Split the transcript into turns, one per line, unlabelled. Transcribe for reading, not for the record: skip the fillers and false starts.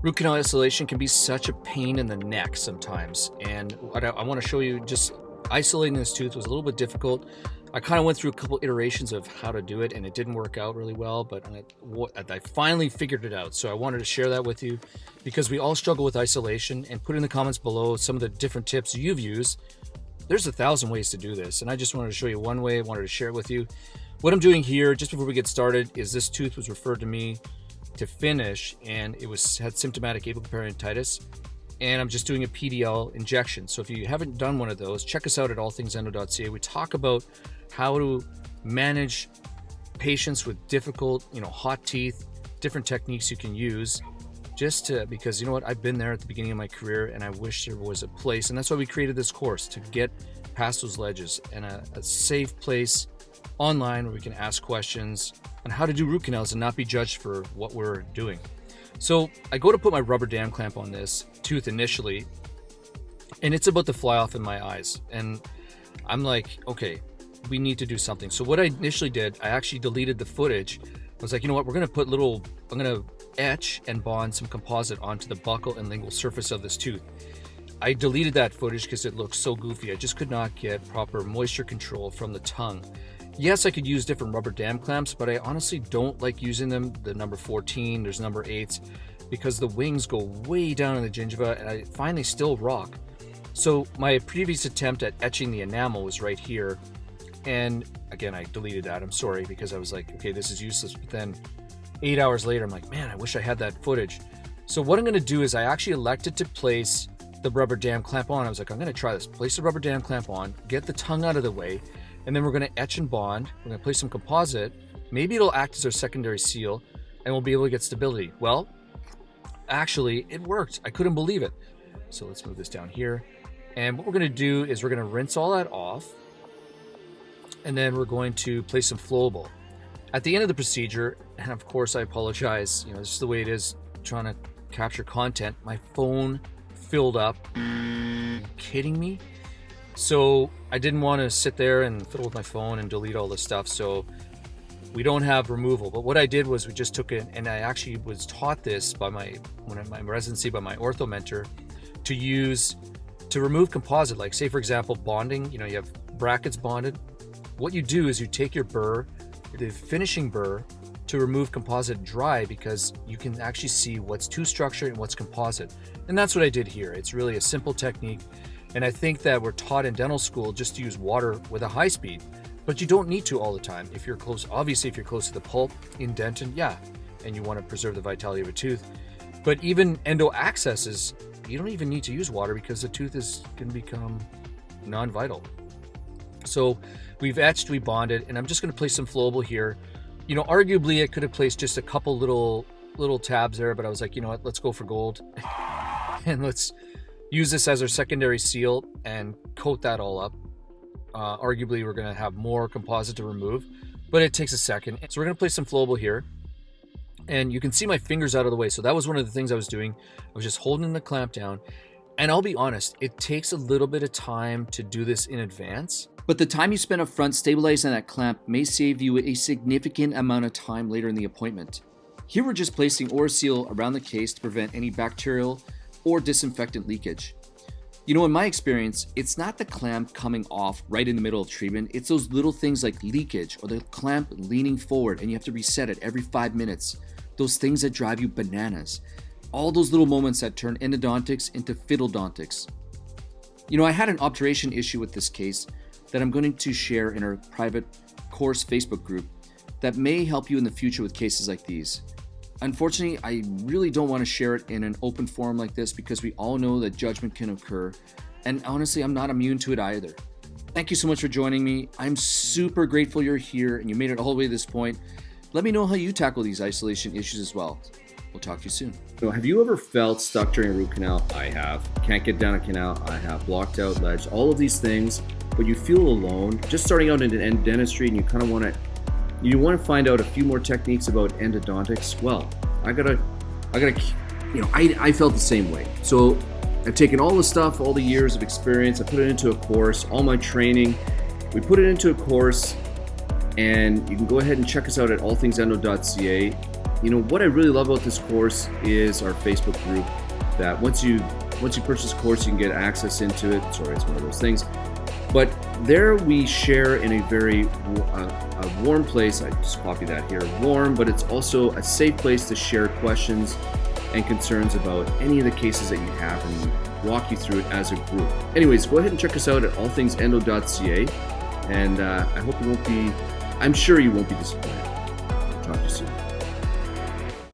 Root canal isolation can be such a pain in the neck sometimes, and what I want to show you, just isolating this tooth was a little bit difficult. I kind of went through a couple iterations of how to do it, and it didn't work out really well, but I finally figured it out. So I wanted to share that with you because we all struggle with isolation, and put in the comments below some of the different tips you've used. There's 1,000 ways to do this, and I just wanted to show you one way. I wanted to share it with you. What I'm doing here, just before we get started, is this tooth was referred to me to finish, and it had symptomatic apical and I'm just doing a PDL injection. So if you haven't done one of those, check us out at allthingsendo.ca. We talk about how to manage patients with difficult, hot teeth, different techniques you can use, because you know what, I've been there at the beginning of my career, and I wish there was a place, and that's why we created this course, to get past those ledges, and a safe place online where we can ask questions on how to do root canals and not be judged for what we're doing. So I go to put my rubber dam clamp on this tooth initially, and it's about to fly off in my eyes, and I'm like, okay, we need to do something. So what I initially did, I actually deleted the footage. I was like, you know what, I'm gonna etch and bond some composite onto the buccal and lingual surface of this tooth. I deleted that footage because it looked so goofy. I just could not get proper moisture control from the tongue. Yes, I could use different rubber dam clamps, but I honestly don't like using them. The number 14, there's number 8s, because the wings go way down in the gingiva, and I find they still rock. So my previous attempt at etching the enamel was right here. And again, I deleted that. I'm sorry, because I was like, okay, this is useless. But then 8 hours later, I'm like, man, I wish I had that footage. So what I'm going to do is I actually elected to place the rubber dam clamp on. I was like, I'm going to try this. Place the rubber dam clamp on, get the tongue out of the way, and then we're going to etch and bond. We're going to place some composite. Maybe it'll act as our secondary seal, and we'll be able to get stability. Well, actually, it worked. I couldn't believe it. So let's move this down here. And what we're going to do is we're going to rinse all that off, and then we're going to place some flowable. At the end of the procedure, and of course I apologize, this is the way it is, trying to capture content, my phone filled up. Are you kidding me? So I didn't want to sit there and fiddle with my phone and delete all this stuff, so we don't have removal. But what I did was we just took it, and I actually was taught this by my residency by my ortho mentor, to remove composite. Like, say for example, bonding, you have brackets bonded. What you do is you take your burr, the finishing burr, to remove composite dry, because you can actually see what's tooth structure and what's composite. And that's what I did here. It's really a simple technique. And I think that we're taught in dental school just to use water with a high speed, but you don't need to all the time. If you're close, obviously if you're close to the pulp, indentin, yeah, and you want to preserve the vitality of a tooth. But even endo accesses, you don't even need to use water, because the tooth can become non-vital. So we've etched, we bonded, and I'm just going to place some flowable here. Arguably I could have placed just a couple little tabs there, but I was like, you know what, let's go for gold and let's use this as our secondary seal and coat that all up. Arguably we're going to have more composite to remove, but it takes a second. So we're going to place some flowable here, and you can see my fingers out of the way. So that was one of the things I was doing. I was just holding the clamp down, and I'll be honest, it takes a little bit of time to do this in advance. But the time you spend up front stabilizing that clamp may save you a significant amount of time later in the appointment. Here we're just placing OraSeal around the case to prevent any bacterial or disinfectant leakage. In my experience, it's not the clamp coming off right in the middle of treatment, it's those little things like leakage or the clamp leaning forward and you have to reset it every 5 minutes. Those things that drive you bananas. All those little moments that turn endodontics into fiddledontics. I had an obturation issue with this case that I'm going to share in our private course Facebook group that may help you in the future with cases like these. Unfortunately, I really don't want to share it in an open forum like this, because we all know that judgment can occur, and honestly, I'm not immune to it either. Thank you so much for joining me. I'm super grateful you're here and you made it all the way to this point. Let me know how you tackle these isolation issues as well. We'll talk to you soon.
So have you ever felt stuck during a root canal? I have. Can't get down a canal? I have. Blocked out ledge, all of these things, but you feel alone. Just starting out in dentistry, and you kind of want to find out a few more techniques about endodontics. Well, I felt the same way. So I've taken all the stuff, all the years of experience, I put it into a course, all my training. We put it into a course, and you can go ahead and check us out at allthingsendo.ca. what I really love about this course is our Facebook group. That once you purchase the course, you can get access into it. Sorry, it's one of those things. But there we share in a very a warm place. I just copy that here, warm, but it's also a safe place to share questions and concerns about any of the cases that you have and walk you through it as a group. Anyways, go ahead and check us out at allthingsendo.ca, and I'm sure you won't be disappointed. Talk to you soon.